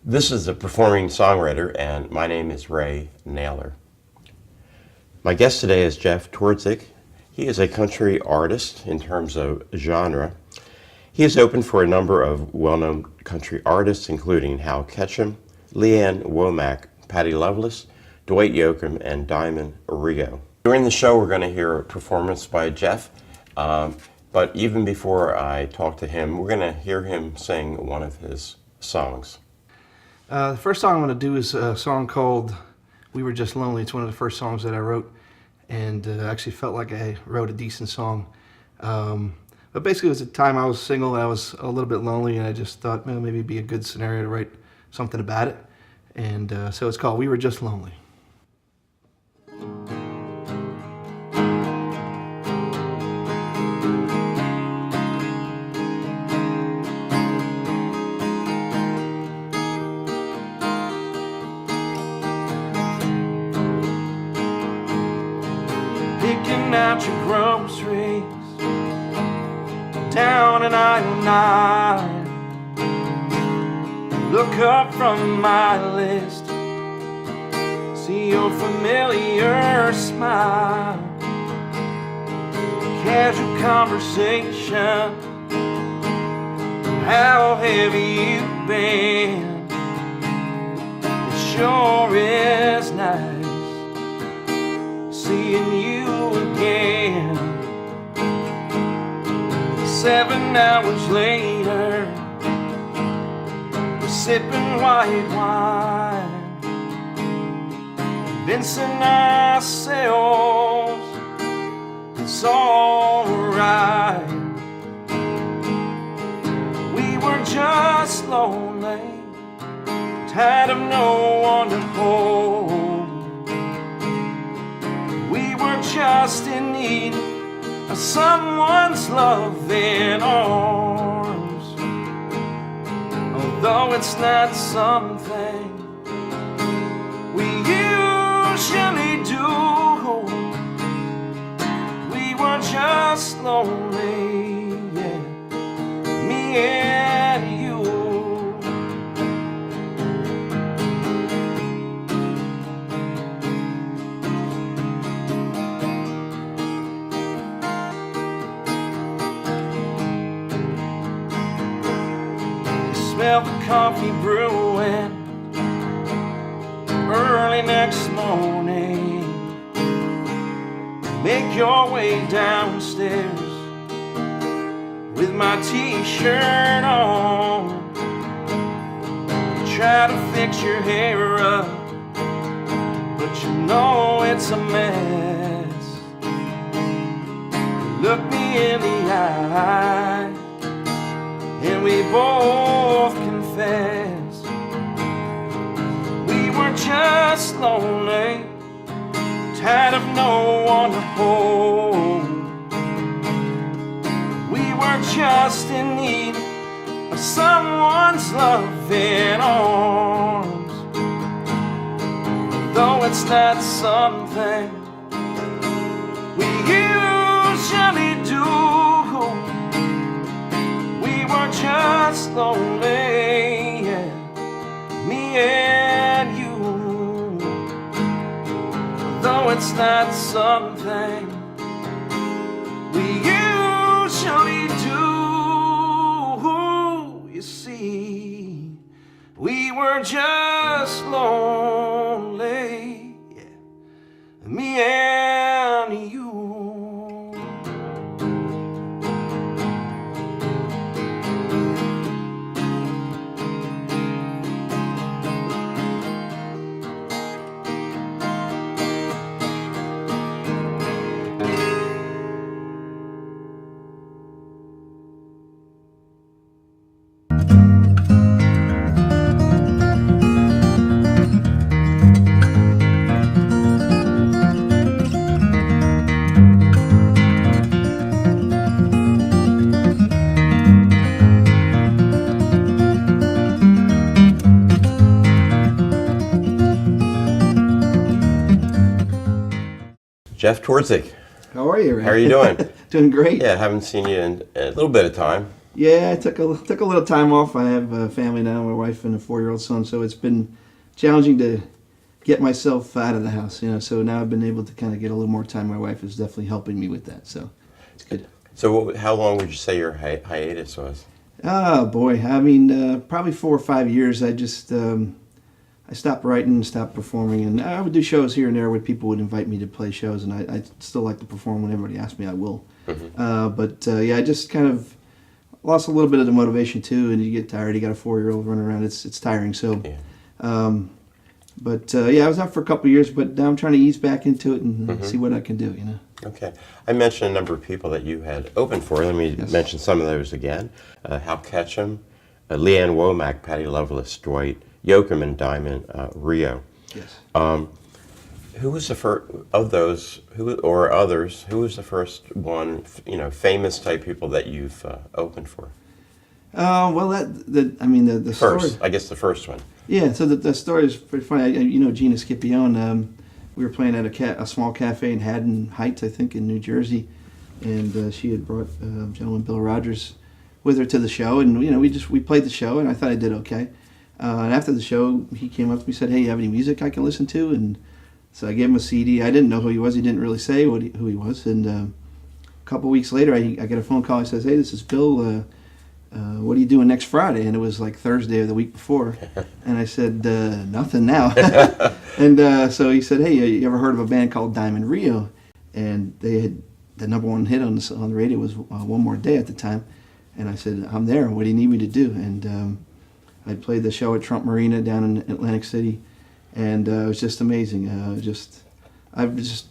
This is a performing songwriter, and my name is Ray Naylor. My guest today is Jeff Twardzik. He is a country artist in terms of genre. He has opened for a number of well-known country artists, including Hal Ketchum, Ann Womack, Patty Loveless, Dwight Yoakam, and Diamond Rio. During the show, we're going to hear a performance by Jeff, but even before I talk to him, we're going to hear him sing one of his songs. The first song I'm going to do is a song called We Were Just Lonely. It's one of the first songs that I wrote, and I actually felt like I wrote a decent song. But basically it was a time I was single and I was a little bit lonely, and I just thought, well, maybe it'd be a good scenario to write something about it. And so it's called We Were Just Lonely. Picking out your groceries down in aisle 9. Look up from my list, see your familiar smile. Casual conversation, how heavy you've been. It sure is nice seeing you again. 7 hours later, we're sipping white wine, convincing ourselves it's alright. We were just lonely, tired of no one to hold. We were just in need of someone's love and arms. Although it's not something we usually do, we were just lonely, yeah, me and you. Smell the coffee brewing early next morning. Make your way downstairs with my t-shirt on. Try to fix your hair up, but you know it's a mess. Look me in the eye, and we both confess we were just lonely, tired of no one to hold. We were just in need of someone's love and arms. Though it's not something we usually do, we're just lonely, yeah, me and you. Though it's not something we usually do, you see, we were just lonely, yeah, me and you. Jeff Twardzik. How are you, Ray? How are you doing? Doing great. Yeah, I haven't seen you in a little bit of time. Yeah, I took a little time off. I have a family now, my wife and a 4-year-old son, so it's been challenging to get myself out of the house. So now I've been able to kind of get a little more time. My wife is definitely helping me with that, so it's good. So how long would you say your hiatus was? Oh boy, I mean, probably 4 or 5 years. I stopped writing, stopped performing, and I would do shows here and there where people would invite me to play shows, and I still like to perform when everybody asks me. I will. But yeah, I just kind of lost a little bit of the motivation too, and you get tired. You got a 4-year-old running around; it's tiring. So, Yeah. but yeah, I was out for a couple of years, but now I'm trying to ease back into it and see what I can do. Okay. I mentioned a number of people that you had opened for. Let me mention some of those again. Hal Ketchum, Ann Womack, Patty Loveless, Dwight, Yoakam and Diamond, Rio. Yes. Who was the first of those, or others? Who was the first one? Famous type people that you've opened for. Well, the First, story. I guess the first one. Yeah, so the story is pretty funny. Gina Scipione. We were playing at a small cafe in Haddon Heights, I think, in New Jersey, and she had brought gentleman Bill Rogers with her to the show, and we played the show, and I thought I did okay. And after the show, he came up to me and said, "Hey, you have any music I can listen to?" And so I gave him a CD. I didn't know who he was. He didn't really say who he was. And a couple weeks later, I get a phone call. He says, "Hey, this is Bill. What are you doing next Friday?" And it was like Thursday of the week before. And I said, "Nothing now." And so he said, "Hey, you ever heard of a band called Diamond Rio?" And they had the number one hit on the radio was "One More Day" at the time. And I said, "I'm there. What do you need me to do?" And I played the show at Trump Marina down in Atlantic City, and it was just amazing. I've just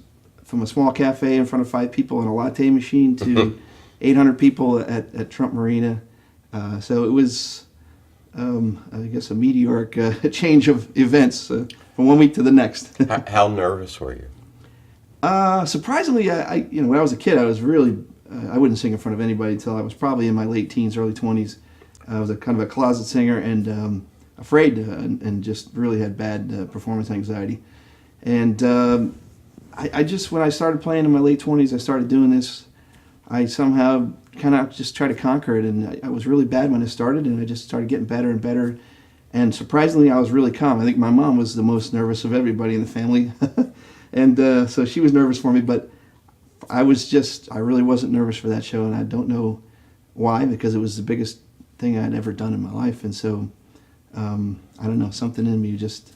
from a small cafe in front of 5 people and a latte machine to 800 people at Trump Marina. So it was, I guess, a meteoric change of events from one week to the next. How nervous were you? Surprisingly, when I was a kid, I was really I wouldn't sing in front of anybody until I was probably in my late teens, early 20s. I was a kind of a closet singer and afraid and just really had bad performance anxiety. And I just, when I started playing in my late 20s, I started doing this. I somehow kind of just tried to conquer it, and I was really bad when I started, and I just started getting better and better. And surprisingly, I was really calm. I think my mom was the most nervous of everybody in the family. And so she was nervous for me, but I really wasn't nervous for that show, and I don't know why, because it was the biggest thing I'd ever done in my life. And so, I don't know, something in me just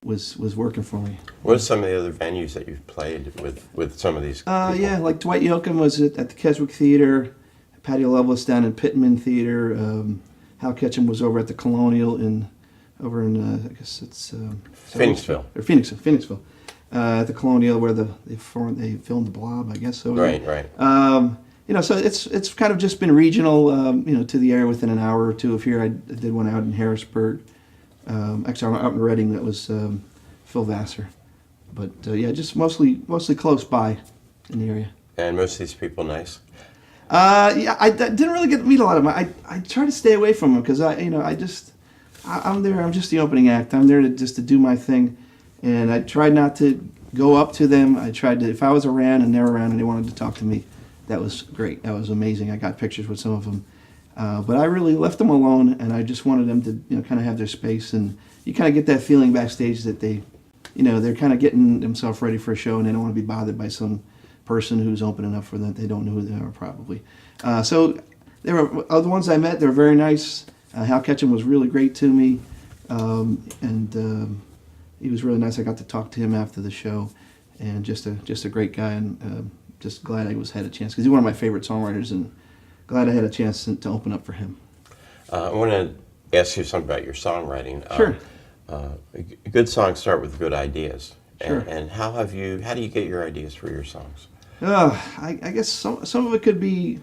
was working for me. What are some of the other venues that you've played with some of these people? Yeah, like Dwight Yoakam was at the Keswick Theater, Patty Loveless down in Pittman Theater, Hal Ketchum was over at the Colonial over in I guess it's Phoenixville. Or Phoenixville, at the Colonial where they filmed The Blob, I guess. So Right. so it's kind of just been regional, to the area within an hour or two of here. I did one out in Harrisburg. Actually, out in Reading, that was Phil Vassar. But yeah, just mostly close by in the area. And most of these people nice? Yeah, I didn't really get to meet a lot of them. I try to stay away from them because I'm there. I'm just the opening act. I'm there to do my thing, and I tried not to go up to them. I tried to, if I was around and they're around and they wanted to talk to me, that was great. That was amazing. I got pictures with some of them. But I really left them alone, and I just wanted them to, kind of have their space. And you kind of get that feeling backstage that they're kind of getting themselves ready for a show, and they don't want to be bothered by some person who's opening up for them. They don't know who they are, probably. So there were other ones I met. They were very nice. Hal Ketchum was really great to me, and he was really nice. I got to talk to him after the show, and just a great guy, and just glad I had a chance, because he's one of my favorite songwriters, and glad I had a chance to open up for him. I want to ask you something about your songwriting. Sure. Good songs start with good ideas. Sure. And how do you get your ideas for your songs? I guess some of it could be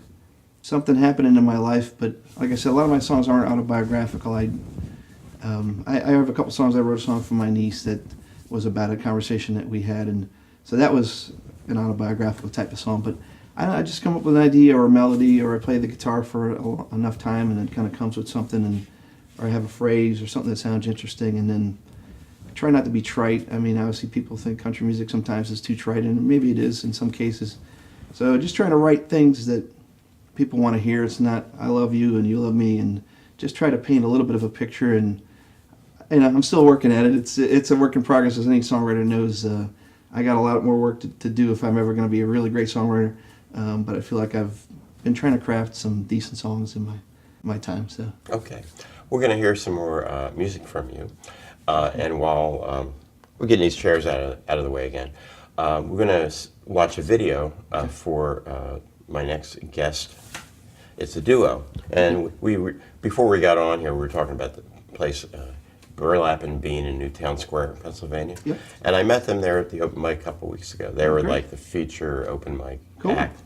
something happening in my life, but like I said, a lot of my songs aren't autobiographical. I have a couple songs. I wrote a song for my niece that was about a conversation that we had, and so that was an autobiographical type of song. But I just come up with an idea or a melody, or I play the guitar for enough time, and it kind of comes with something, or I have a phrase or something that sounds interesting, and then I try not to be trite. I mean, obviously people think country music sometimes is too trite, and maybe it is in some cases. So just trying to write things that people want to hear. It's not I love you and you love me, and just try to paint a little bit of a picture. And I'm still working at it. It's a work in progress, as any songwriter knows. I got a lot more work to do if I'm ever going to be a really great songwriter. But I feel like I've been trying to craft some decent songs in my time. So Okay. We're going to hear some more music from you. And while we're getting these chairs out of the way again, we're going to watch a video for my next guest. It's a duo. And before we got on here, we were talking about the place, Burlap and Bean in Newtown Square, Pennsylvania. Yep. And I met them there at the open mic a couple weeks ago. They were great. like the feature open mic Cool. act.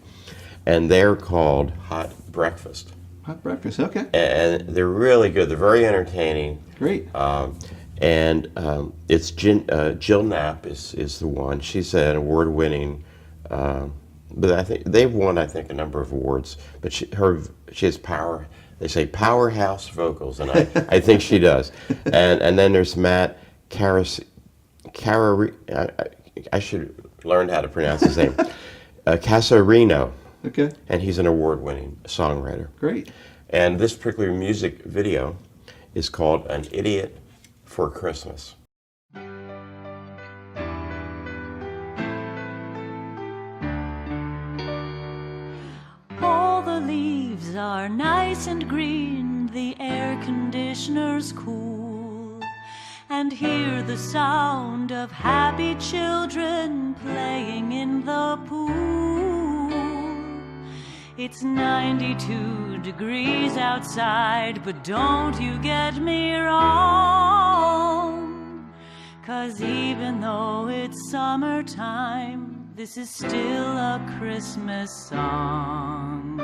And they're called Hot Breakfast. Hot Breakfast, okay. And they're really good. They're very entertaining. Great. It's Jill Knapp is the one. She's an award-winning, but I think they've won a number of awards. But she has power. They say powerhouse vocals, and I think she does. And then there's Matt I should learn how to pronounce his name. Casarino. Okay. And he's an award-winning songwriter. Great. And this particular music video is called An Idiot for Christmas. All the leaves are nice and green, the air conditioner's cool, and hear the sound of happy children playing in the pool. It's 92 degrees outside, but don't you get me wrong, 'cause even though it's summertime, this is still a Christmas song.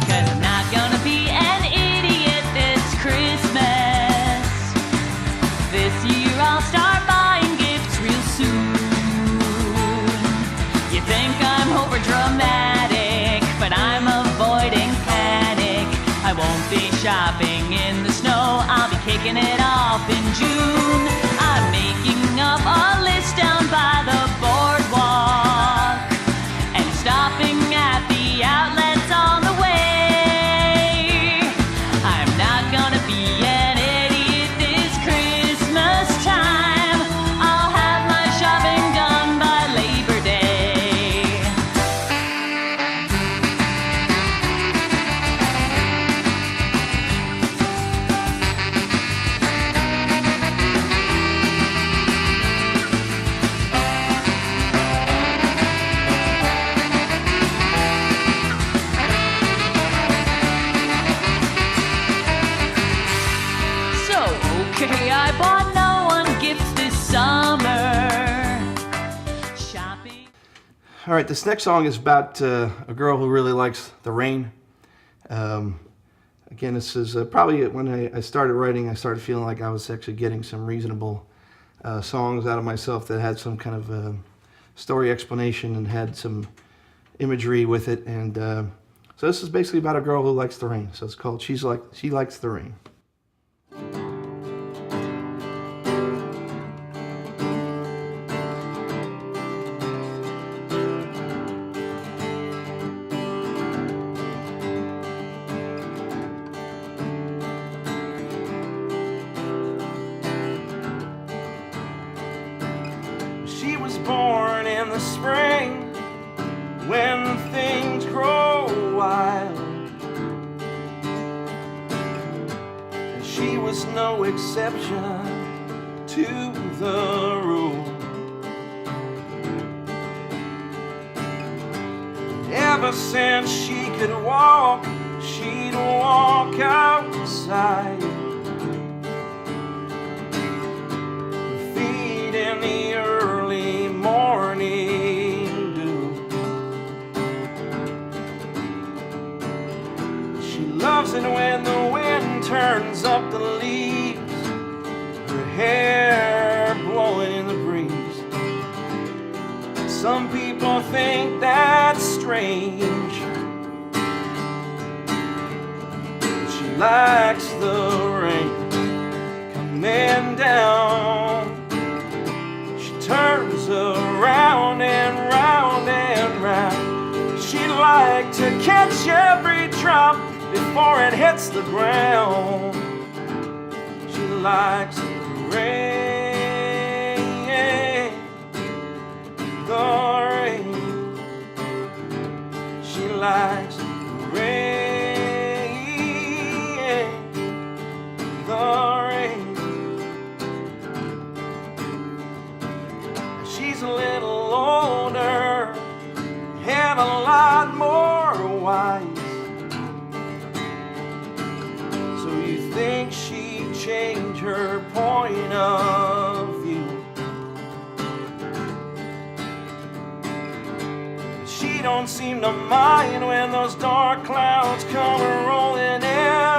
'Cause I'm not gonna be an idiot this Christmas. This year I'll start buying gifts real soon. You think I'm overdramatic, but I'm avoiding panic. I won't be shopping in the snow, I'll be kicking it off in June. I'm making up a list down by the boardwalk and stopping at the outlets on the way. I'm not gonna be an idiot this Christmas time. I'll have my shopping done by Labor Day. So, okay, I bought no one gifts this summer. Shopping. All right, this next song is about a girl who really likes the rain. Again, this is probably when I started writing, I started feeling like I was actually getting some reasonable songs out of myself that had some kind of story explanation and had some imagery with it. And so this is basically about a girl who likes the rain. So it's called She Likes the Rain. She was born in the spring when things grow wild, and she was no exception to the rule. Ever since she could walk, she'd walk outside, feet in the early morning dew. She loves it when the wind turns up the leaves, her hair blowing in the breeze. Some people think that's strange. She likes the rain coming down. She turns around and round and round. She'd like to catch every drop before it hits the ground. She likes the rain, the rain. She likes the rain, the rain. She's a little older and a lot more wise. So you think she'd change her point of view? She don't seem to mind when those dark clouds come rolling in.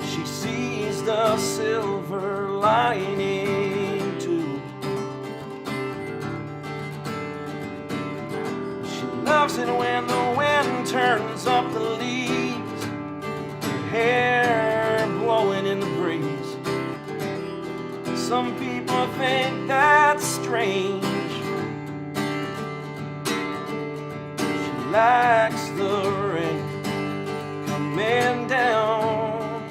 She sees the silver lining too. She loves it when the wind turns up the leaves, her hair blowing in the breeze. Some people think that's strange. She likes the rain coming down.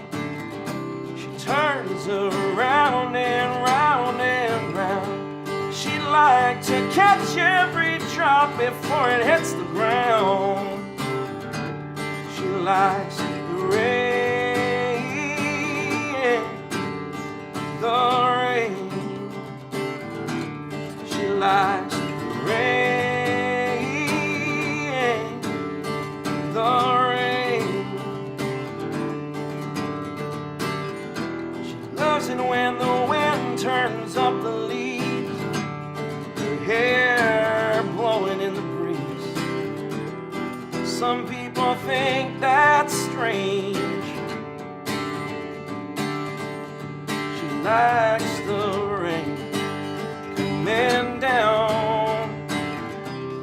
She turns around and round and round. She'd like to catch every drop before it hits the ground. She likes the rain, the rain. She likes the rain, the rain. She loves it when the wind turns up the leaves, her hair blowing in the breeze. Some people think that's strange. She likes the rain coming down.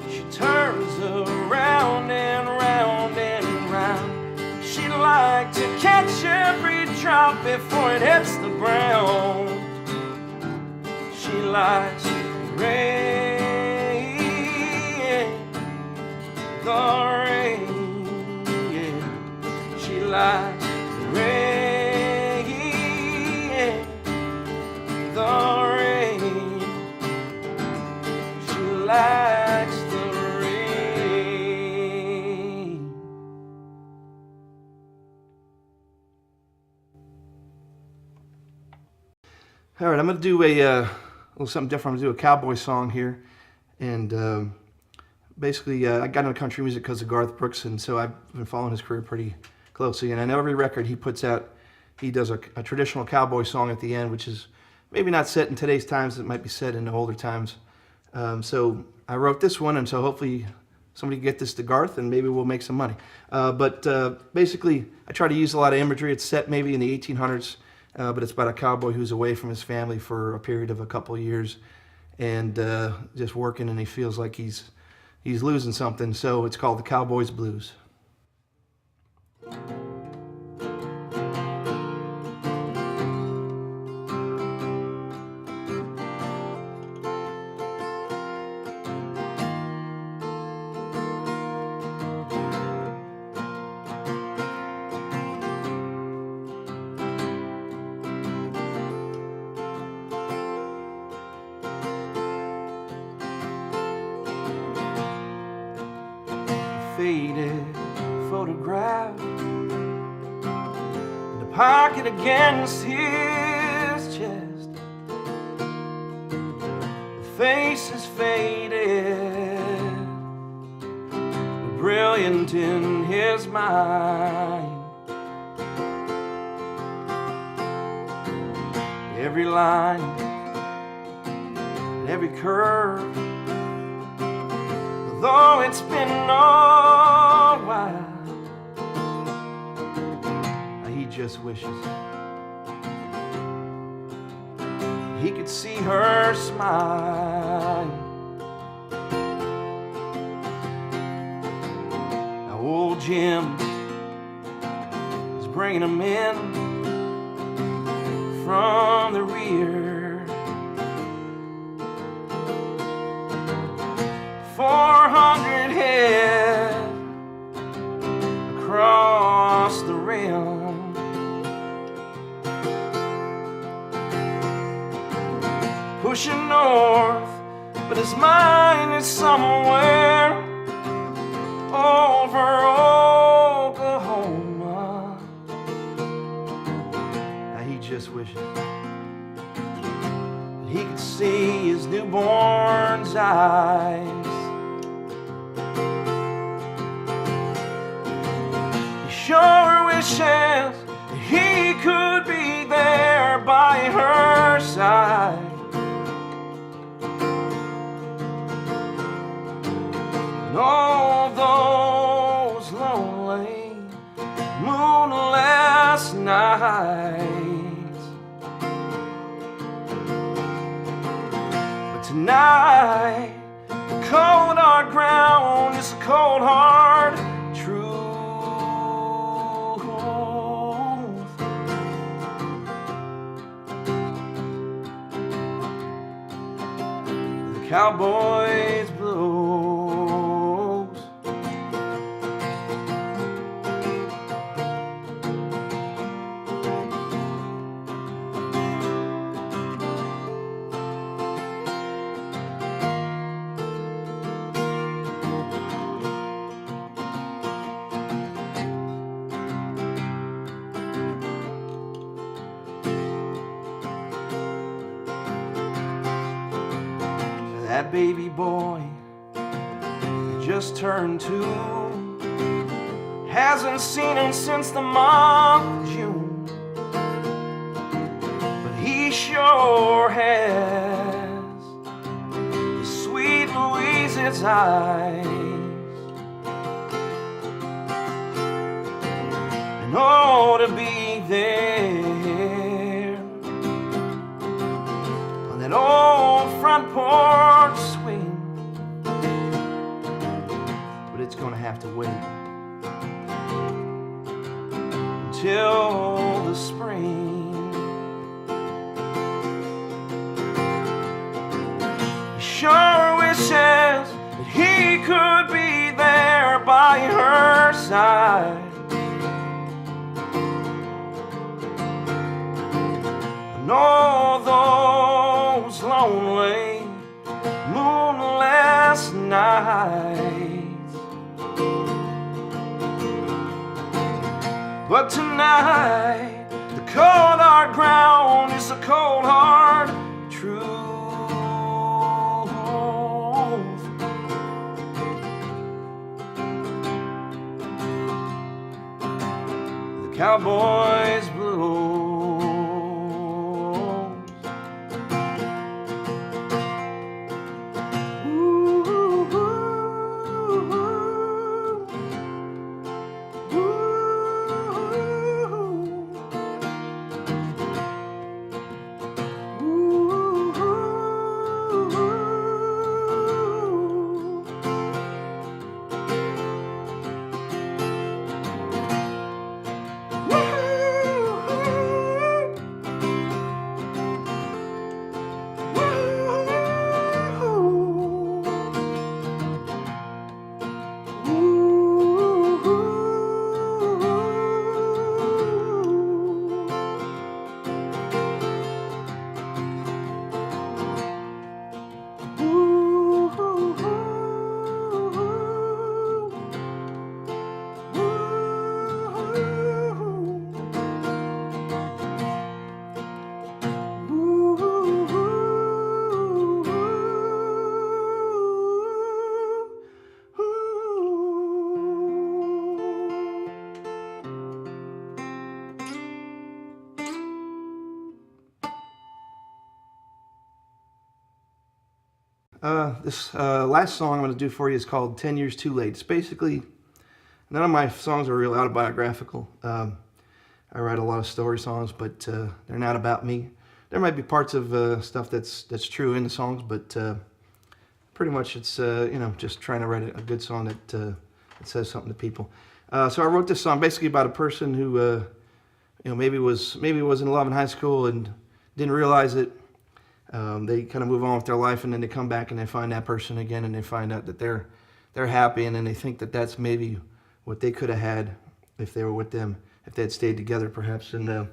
She turns around and round and round. She'd like to catch every drop before it hits the ground. She likes the rain, the rain, yeah. She likes the rain, the rain. She likes the rain. All right, I'm going to do a little something different. I'm going to do a cowboy song here. And basically, I got into country music because of Garth Brooks, and so I've been following his career pretty closely. And I know every record he puts out, he does a traditional cowboy song at the end, which is maybe not set in today's times. It might be set in the older times. So I wrote this one, and so hopefully somebody can get this to Garth, and maybe we'll make some money. But basically, I try to use a lot of imagery. It's set maybe in the 1800s, but it's about a cowboy who's away from his family for a period of a couple of years, and just working, and he feels like he's losing something. So it's called the Cowboy's Blues. Faded photograph in the pocket against his chest. The face is faded, but brilliant in his mind. Every line, and every curve, though it's been a while, he just wishes he could see her smile. Now old Jim bringing them in from the rear. across the rim. Pushing north, but his mind is somewhere over Oklahoma. Now he just wishes that he could see his newborn's eyes. He sure wishes that he could be there by her side. And all those lonely, moonless nights. But tonight, the cold hard ground is a cold hard truth. The Cowboys blues. That baby boy just turned 2, hasn't seen him since the month of June, but he sure has his sweet Louise's eyes. And oh, to be there on that old front porch swing, but it's gonna have to wait until the spring. He sure wishes that he could be there by her side. And all those lonely, moonless nights. But tonight, the cold hard ground is the cold hard truth. The Cowboys blues. This last song I'm going to do for you is called 10 Years Too Late. It's basically, none of my songs are real autobiographical. I write a lot of story songs, but they're not about me. There might be parts of stuff that's true in the songs, but pretty much it's just trying to write a good song that says something to people. So I wrote this song basically about a person who maybe was in love in high school and didn't realize it. They kind of move on with their life, and then they come back and they find that person again, and they find out that they're happy, and then they think that that's maybe what they could have had if they were with them, if they had stayed together perhaps. And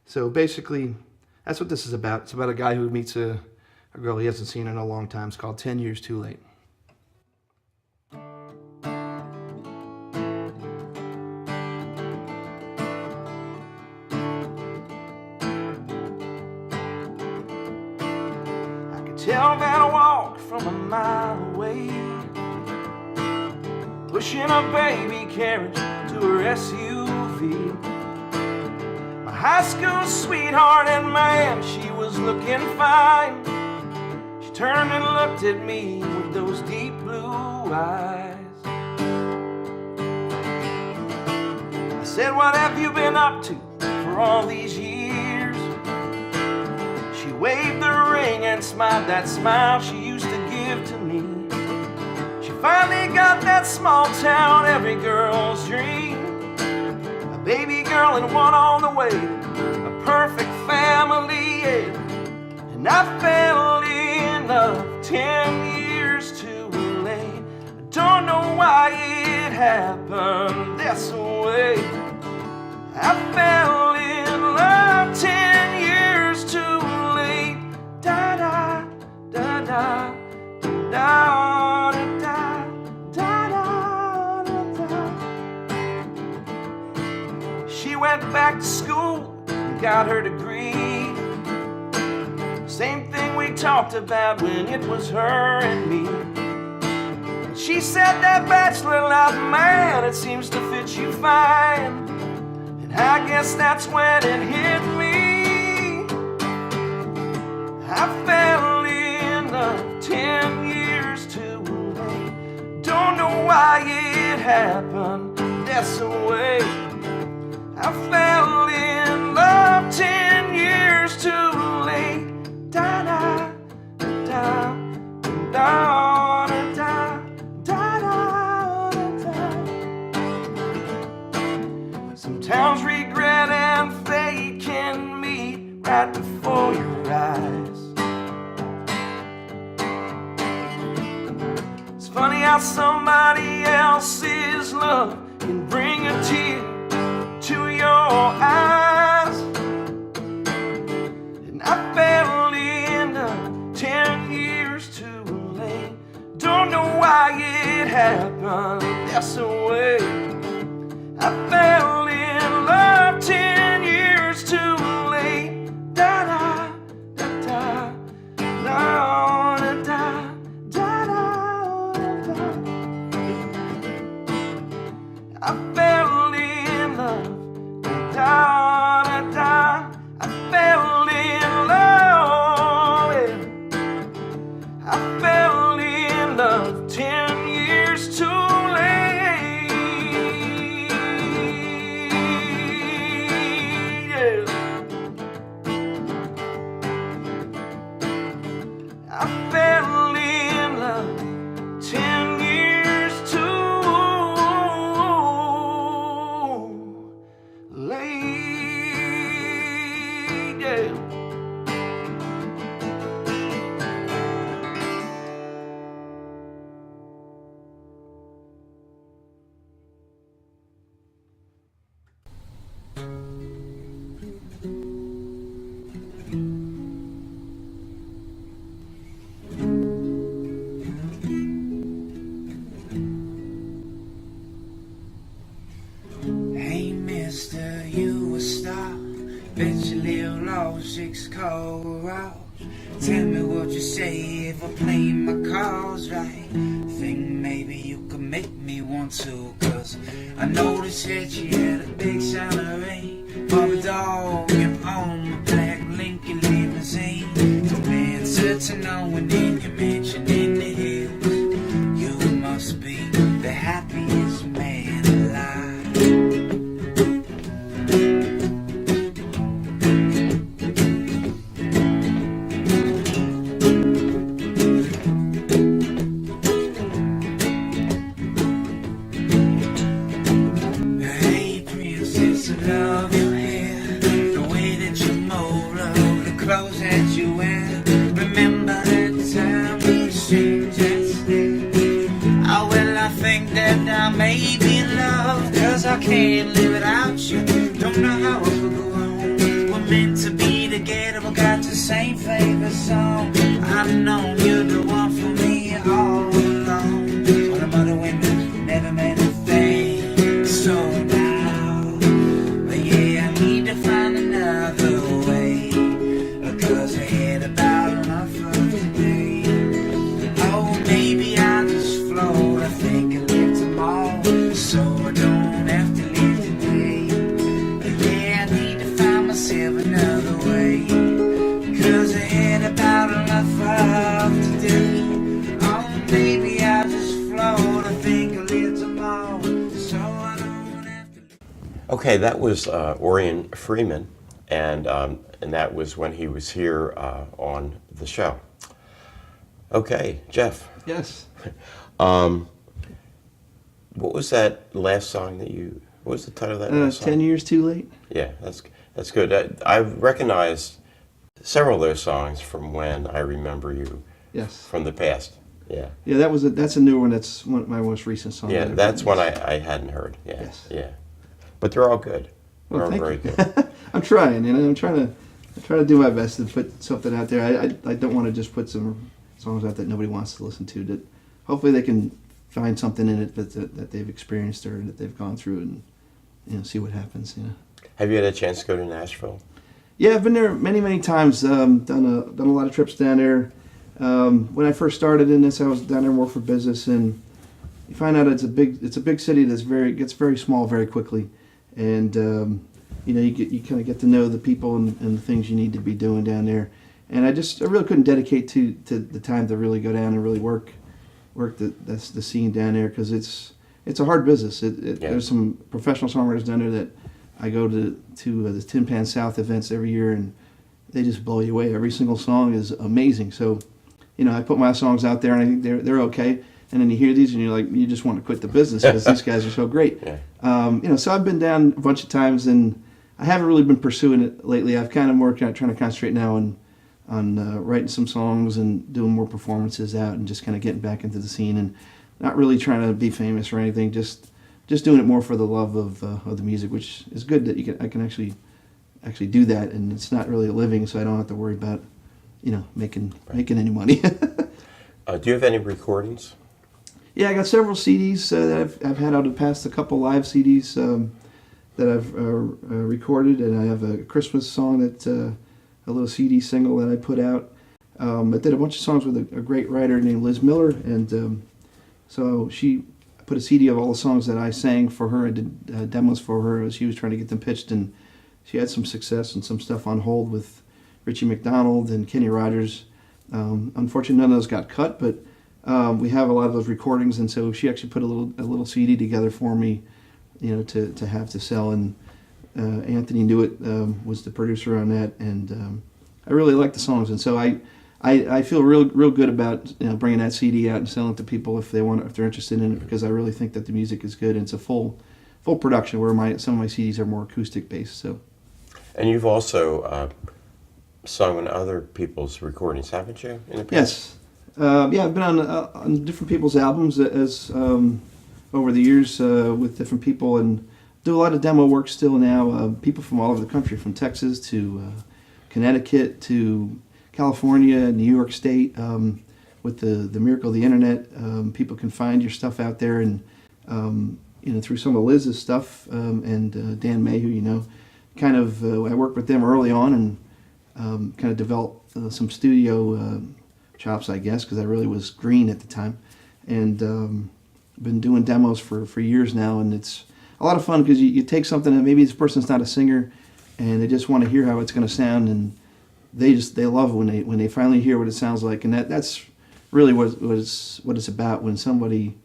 so basically, that's what this is about. It's about a guy who meets a girl he hasn't seen in a long time. It's called 10 Years Too Late. I could tell that I walked from a mile away, pushing a baby carriage to her SUV. My high school sweetheart, and man, she was looking fine. She turned and looked at me with those deep blue eyes. I said, what have you been up to for all these years? She waved the ring and smiled that smile she used to give to me. She finally got that small town, every girl's dream. A baby girl and one on the way, a perfect family, yeah. And I fell in love 10 years too late. I don't know why it happened this way. I fell in love 10 years too late. Da da da da da da da da da da. She went back to school and got her degree. Same thing we talked about when it was her and me. She said that bachelor life, man, it seems to fit you fine. And I guess that's when it hit me. I fell in love 10 years too late. Don't know why it happened this way. I fell in love 10 years too late. Da da da da da da da da. Sometimes regret and fate can meet right before your eyes. It's funny how somebody else's love can bring a tear to your eyes. And I fell in love 10 years too late. Don't know why it happened this way. I fell in love 10 years too late. Da da da da da da da da da. I fell in love. Da da da. I fell in love. Yeah. I fell in love 10 years too late. Yeah. I fell in love 10 years too late. Yeah. Hey mister, you a star. Bet you live lost, chicks call out. Tell me what you say if I play my cards right. Think maybe you could make me one too. Cause I noticed that you had a big salary. Bobby dog, you own my black Lincoln limousine. Don't answer to no one in your mansion in the hills. You must be the happiest man alive. Hey princess, I love your hair, the way that you mold, love the clothes that you wear. Remember that time we exchanged that stare? Oh well, I think that I may be in love, cause I can't live without you. Don't know how it will go on. We're meant to be together, we got the same favorite song. I've known you're the one for me all along. All them other women never meant a thing. So now, but yeah, I need to find another way. 'Cause I had about enough of today. Oh, maybe I'll just float. I think I'll live tomorrow, so I don't have to live today. But yeah, I need to find myself another way. 'Cause I had about enough of today. Oh, maybe I'll just float. I think I'll live tomorrow, so I don't have to live. Okay, that was Orion Freeman, and that was when he was here on the show. Okay, Jeff, Yes. what was that last song that you? What was the title of that last song? 10 Years Too Late. Yeah, that's good. I've recognized several of those songs from when I remember you Yes. from the past. Yeah, Yeah, that's a new one. That's one of my most recent songs. yeah, that I've that's written. one I hadn't heard. Yeah, Yes. yeah, but they're all good. They're Well, all thank very you. good. I'm trying, I'm trying to do my best to put something out there. I don't want to just put some songs out that nobody wants to listen to. That hopefully they can find something in it that they've experienced or that they've gone through, and see what happens. Have you had a chance to go to Nashville? Yeah, I've been there many times. Done a lot of trips down there. When I first started in this, I was down there more for business, and you find out it's a big city that's gets very small very quickly, and you kind of get to know the people and the things you need to be doing down there. And I really couldn't dedicate to the time to really go down and really work the scene down there, because it's a hard business. Yeah. There's some professional songwriters down there that I go to the Tin Pan South events every year, and they just blow you away. Every single song is amazing. So, I put my songs out there, and I think they're okay. And then you hear these, and you're like, you just want to quit the business because these guys are so great. Yeah. So I've been down a bunch of times, and I haven't really been pursuing it lately. I've kind of more trying to concentrate now on writing some songs and doing more performances out, and just kind of getting back into the scene, and not really trying to be famous or anything. Just doing it more for the love of the music, which is good that I can actually do that, and it's not really a living, so I don't have to worry about making any money. Do you have any recordings? Yeah, I got several CDs that I've had out of the past, a couple live CDs that I've recorded, and I have a Christmas song a little CD single that I put out. I did a bunch of songs with a great writer named Liz Miller, and so she put a CD of all the songs that I sang for her. I did demos for her as she was trying to get them pitched, and she had some success and some stuff on hold with Richie McDonald and Kenny Rogers. Unfortunately, none of those got cut, but we have a lot of those recordings, and so she actually put a little CD together for me, to have to sell. And Anthony Newitt was the producer on that, and I really like the songs, and so I feel real good about bringing that CD out and selling it to people if they're interested in it, because I really think that the music is good, and it's a full production, where some of my CDs are more acoustic based. So. And you've also sung on other people's recordings, haven't you? In the past? Yes. I've been on different people's albums as over the years with different people, and do a lot of demo work still now. People from all over the country, from Texas to Connecticut to California, New York State. With the miracle of the internet, people can find your stuff out there, and through some of Liz's stuff and Dan May, who I worked with them early on, and kind of developed some studio chops, I guess, because I really was green at the time, and been doing demos for years now, and it's a lot of fun, because you take something that maybe this person's not a singer, and they just want to hear how it's going to sound, and they love it when they finally hear what it sounds like, and that's really what it's about, when somebody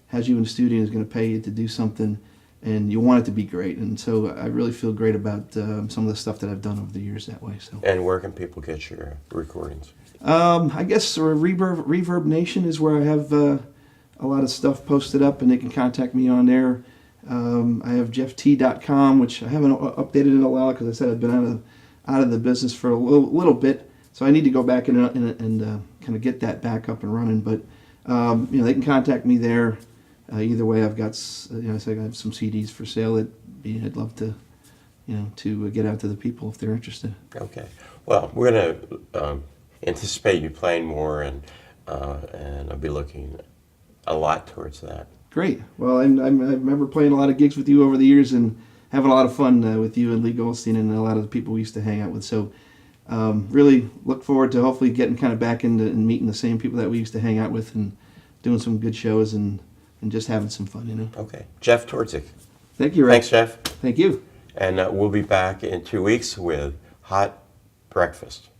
has you in the studio and is going to pay you to do something, and you want it to be great. And so I really feel great about some of the stuff that I've done over the years that way. So. And where can people get your recordings? I guess Reverb Nation is where I have a lot of stuff posted up, and they can contact me on there. I have jefft.com, which I haven't updated in a while, because I said I've been out of the business for a little bit, so I need to go back and kind of get that back up and running. But they can contact me there. either way, I've got so I have some CDs for sale that I'd love to to get out to the people if they're interested. Okay. Well, we're going to anticipate you playing more, and I'll be looking a lot towards that. Great. Well, I remember playing a lot of gigs with you over the years and having a lot of fun with you and Lee Goldstein and a lot of the people we used to hang out with. So really look forward to hopefully getting kind of back into and meeting the same people that we used to hang out with and doing some good shows and just having some fun, Okay. Jeff Twardzik. Thank you, Ray. Thanks, Jeff. Thank you. And we'll be back in 2 weeks with Hot Breakfast.